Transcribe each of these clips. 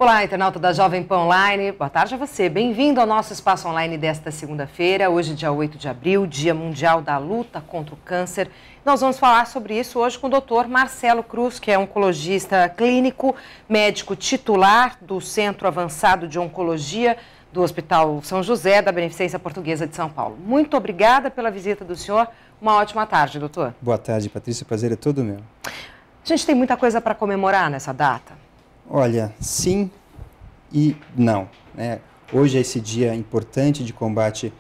Olá, internauta da Jovem Pan Online, boa tarde a você. Bem-vindo ao nosso espaço online desta segunda-feira, hoje dia 8 de abril, Dia Mundial da Luta contra o Câncer. Nós vamos falar sobre isso hoje com o Dr. Marcelo Cruz, que é oncologista clínico, médico titular do Centro Avançado de Oncologia do Hospital São José, da Beneficência Portuguesa de São Paulo. Muito obrigada pela visita do senhor. Uma ótima tarde, doutor. Boa tarde, Patrícia. O prazer é todo meu. A gente tem muita coisa para comemorar nessa data? Olha, sim e não, né? Hoje é esse dia importante de combate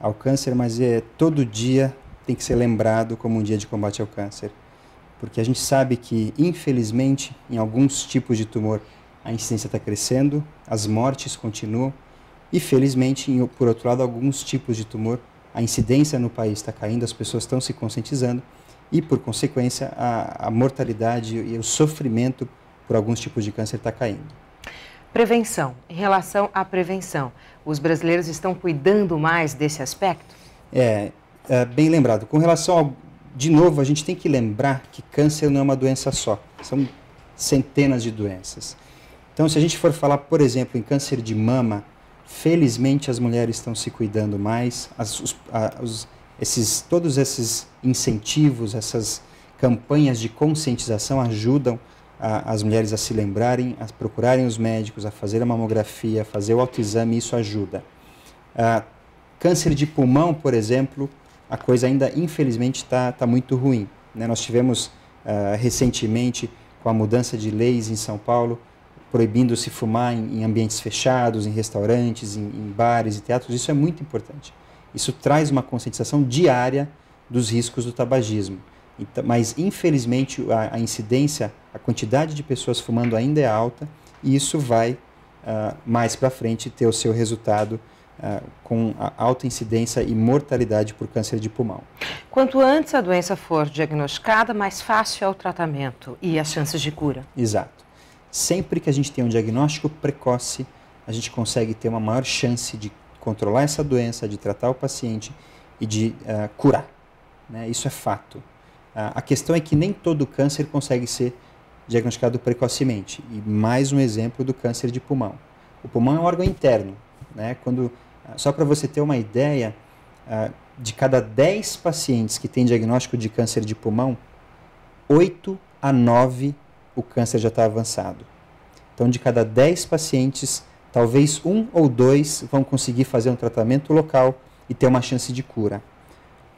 ao câncer, mas todo dia tem que ser lembrado como um dia de combate ao câncer. Porque a gente sabe que, infelizmente, em alguns tipos de tumor, a incidência está crescendo, as mortes continuam, e felizmente, por outro lado, alguns tipos de tumor, a incidência no país está caindo, as pessoas estão se conscientizando, e, por consequência, a mortalidade e o sofrimento por alguns tipos de câncer está caindo. Prevenção. Em relação à prevenção, os brasileiros estão cuidando mais desse aspecto? Bem lembrado. Com relação ao... De novo, a gente tem que lembrar que câncer não é uma doença só. São centenas de doenças. Então, se a gente for falar, por exemplo, em câncer de mama, felizmente as mulheres estão se cuidando mais. Todos esses incentivos, essas campanhas de conscientização ajudam as mulheres a se lembrarem, a procurarem os médicos, a fazer a mamografia, a fazer o autoexame, isso ajuda. Câncer de pulmão, por exemplo, a coisa ainda, infelizmente, está muito ruim, né? Nós tivemos recentemente, com a mudança de leis em São Paulo, proibindo-se fumar em ambientes fechados, em restaurantes, em bares e teatros. Isso é muito importante. Isso traz uma conscientização diária dos riscos do tabagismo. Mas, infelizmente, a incidência, a quantidade de pessoas fumando ainda é alta e isso vai, mais para frente, ter o seu resultado com a alta incidência e mortalidade por câncer de pulmão. Quanto antes a doença for diagnosticada, mais fácil é o tratamento e as chances de cura. Exato. Sempre que a gente tem um diagnóstico precoce, a gente consegue ter uma maior chance de controlar essa doença, de tratar o paciente e de curar, né? Isso é fato. A questão é que nem todo câncer consegue ser diagnosticado precocemente. E mais um exemplo do câncer de pulmão. O pulmão é um órgão interno, né? Só para você ter uma ideia, de cada 10 pacientes que têm diagnóstico de câncer de pulmão, 8 a 9 o câncer já está avançado. Então, de cada 10 pacientes, talvez 1 ou 2 vão conseguir fazer um tratamento local e ter uma chance de cura.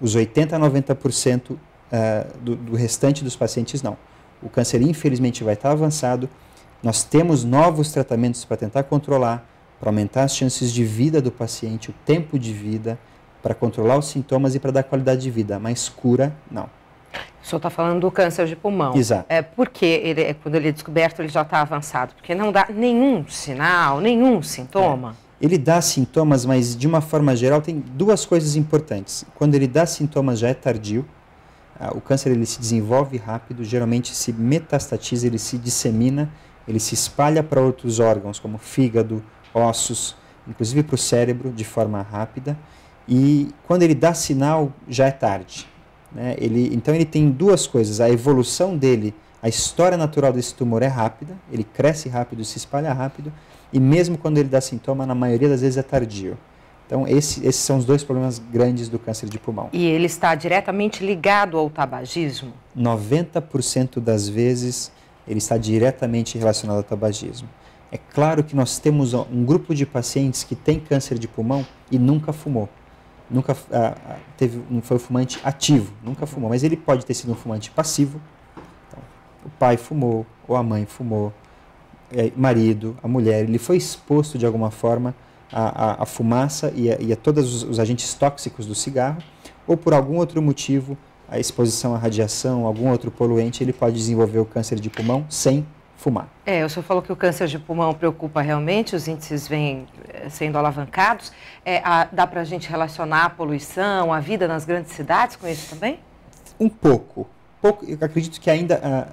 Os 80 a 90% do restante dos pacientes não. O câncer infelizmente vai estar avançado, nós temos novos tratamentos para tentar controlar, para aumentar as chances de vida do paciente, o tempo de vida, para controlar os sintomas e para dar qualidade de vida, mas cura não. O senhor está falando do câncer de pulmão. Exato. Porque quando ele é descoberto ele já está avançado? Porque não dá nenhum sinal, nenhum sintoma? Ele dá sintomas, mas de uma forma geral tem duas coisas importantes. Quando ele dá sintomas já é tardio. O câncer ele se desenvolve rápido, geralmente se metastatiza, ele se dissemina, ele se espalha para outros órgãos, como fígado, ossos, inclusive para o cérebro, de forma rápida. E quando ele dá sinal, já é tarde, né? Então ele tem duas coisas, a evolução dele, a história natural desse tumor é rápida, ele cresce rápido, se espalha rápido, e mesmo quando ele dá sintoma, na maioria das vezes é tardio. Então, esses são os dois problemas grandes do câncer de pulmão. E ele está diretamente ligado ao tabagismo? 90% das vezes ele está diretamente relacionado ao tabagismo. É claro que nós temos um grupo de pacientes que tem câncer de pulmão e nunca fumou. Não foi um fumante ativo, nunca fumou. Mas ele pode ter sido um fumante passivo. Então, o pai fumou, ou a mãe fumou, marido, a mulher. Ele foi exposto de alguma forma a fumaça e a todos os agentes tóxicos do cigarro, ou por algum outro motivo, a exposição à radiação, algum outro poluente, ele pode desenvolver o câncer de pulmão sem fumar. O senhor falou que o câncer de pulmão preocupa realmente, os índices vêm sendo alavancados. Dá para a gente relacionar a poluição, a vida nas grandes cidades com isso também? Um pouco. Eu acredito que ainda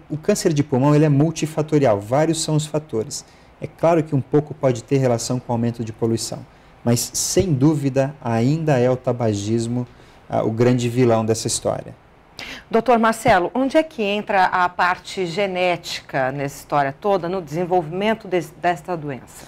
o câncer de pulmão ele é multifatorial, vários são os fatores. É claro que um pouco pode ter relação com o aumento de poluição, mas sem dúvida ainda é o tabagismo o grande vilão dessa história. Doutor Marcelo, onde é que entra a parte genética nessa história toda, no desenvolvimento desta doença?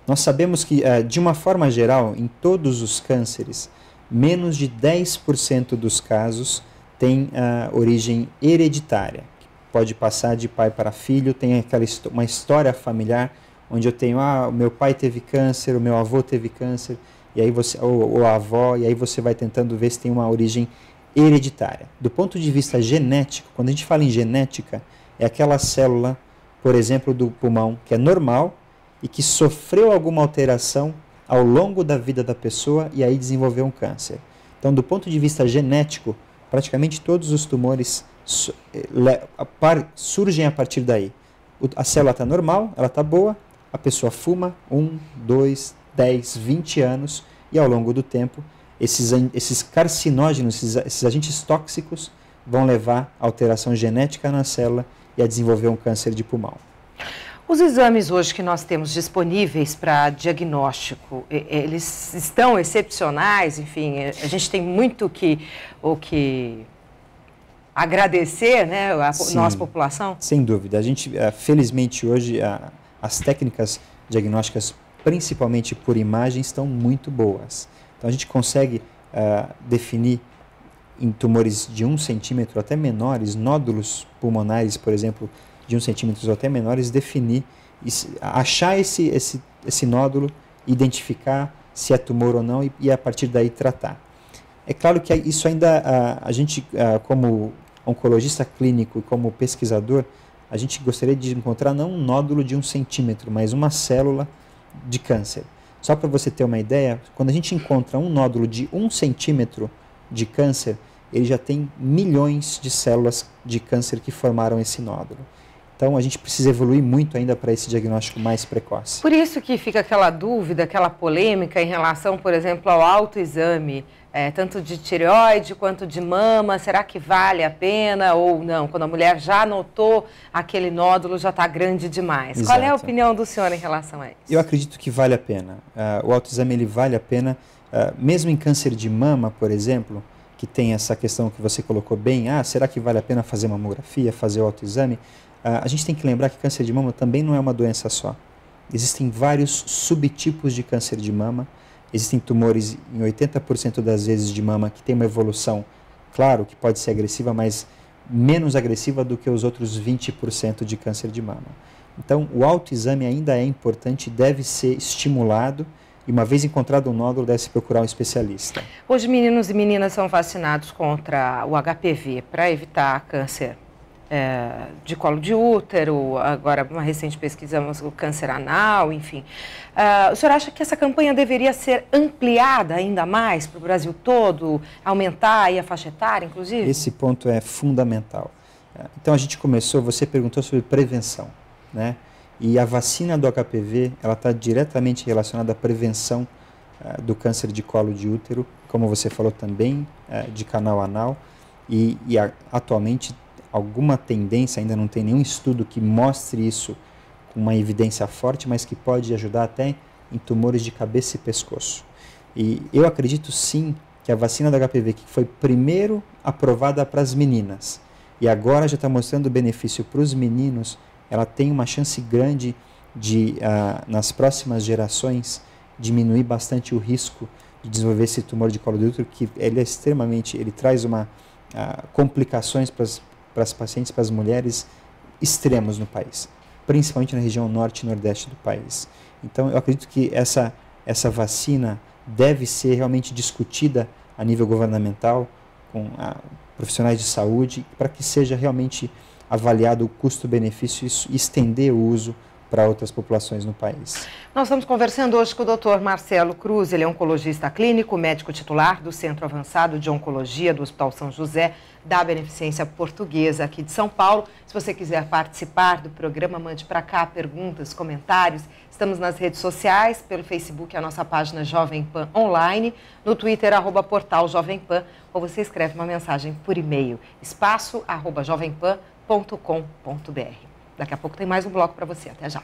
Nós sabemos que, de uma forma geral, em todos os cânceres, menos de 10% dos casos tem origem hereditária. Pode passar de pai para filho, tem uma história familiar onde eu tenho, o meu pai teve câncer, o meu avô teve câncer, e aí ou a avó, e aí você vai tentando ver se tem uma origem hereditária. Do ponto de vista genético, quando a gente fala em genética, é aquela célula, por exemplo, do pulmão, que é normal e que sofreu alguma alteração ao longo da vida da pessoa e aí desenvolveu um câncer. Então, do ponto de vista genético, praticamente todos os tumores surgem a partir daí. A célula está normal, ela está boa, a pessoa fuma 1, 2, 10, 20 anos e ao longo do tempo esses carcinógenos, esses agentes tóxicos vão levar a alteração genética na célula e a desenvolver um câncer de pulmão. Os exames hoje que nós temos disponíveis para diagnóstico, eles estão excepcionais, enfim, a gente tem muito o que agradecer, né, a nossa população? Sem dúvida. A gente, felizmente hoje, as técnicas diagnósticas, principalmente por imagem, estão muito boas. Então a gente consegue definir em tumores de 1 centímetro até menores, nódulos pulmonares, por exemplo, de 1 centímetro ou até menores, definir, achar esse nódulo, identificar se é tumor ou não e a partir daí tratar. É claro que isso ainda, a gente, como oncologista clínico e como pesquisador, a gente gostaria de encontrar não um nódulo de 1 centímetro, mas uma célula de câncer. Só para você ter uma ideia, quando a gente encontra um nódulo de 1 centímetro de câncer, ele já tem milhões de células de câncer que formaram esse nódulo. Então, a gente precisa evoluir muito ainda para esse diagnóstico mais precoce. Por isso que fica aquela dúvida, aquela polêmica em relação, por exemplo, ao autoexame, tanto de tireoide quanto de mama. Será que vale a pena ou não? Quando a mulher já notou aquele nódulo, já está grande demais. Exato. Qual é a opinião do senhor em relação a isso? Eu acredito que vale a pena. O autoexame ele vale a pena, mesmo em câncer de mama, por exemplo, que tem essa questão que você colocou bem, será que vale a pena fazer mamografia, fazer o autoexame? A gente tem que lembrar que câncer de mama também não é uma doença só. Existem vários subtipos de câncer de mama. Existem tumores em 80% das vezes de mama que tem uma evolução, claro, que pode ser agressiva, mas menos agressiva do que os outros 20% de câncer de mama. Então, o autoexame ainda é importante, deve ser estimulado e uma vez encontrado um nódulo, deve-se procurar um especialista. Hoje, meninos e meninas são vacinados contra o HPV para evitar câncer de colo de útero, agora uma recente pesquisa, o câncer anal, enfim. O senhor acha que essa campanha deveria ser ampliada ainda mais para o Brasil todo, aumentar aí a faixa etária, inclusive? Esse ponto é fundamental. Então a gente começou, você perguntou sobre prevenção, né? E a vacina do HPV, ela está diretamente relacionada à prevenção do câncer de colo de útero, como você falou também, de canal anal, e atualmente alguma tendência, ainda não tem nenhum estudo que mostre isso com uma evidência forte, mas que pode ajudar até em tumores de cabeça e pescoço. E eu acredito sim que a vacina da HPV, que foi primeiro aprovada para as meninas e agora já está mostrando benefício para os meninos, ela tem uma chance grande de, nas próximas gerações, diminuir bastante o risco de desenvolver esse tumor de colo de útero, que ele é extremamente, ele traz complicações para as pacientes, para as mulheres, extremos no país, principalmente na região norte e nordeste do país. Então, eu acredito que essa vacina deve ser realmente discutida a nível governamental, com profissionais de saúde, para que seja realmente avaliado o custo-benefício e estender o uso para outras populações no país. Nós estamos conversando hoje com o Dr. Marcelo Cruz, ele é oncologista clínico, médico titular do Centro Avançado de Oncologia do Hospital São José, da Beneficência Portuguesa aqui de São Paulo. Se você quiser participar do programa, mande para cá perguntas, comentários. Estamos nas redes sociais, pelo Facebook, a nossa página Jovem Pan Online, no Twitter, @portal Jovem Pan, ou você escreve uma mensagem por e-mail, espaço@jovempan.com.br. Daqui a pouco tem mais um bloco para você. Até já.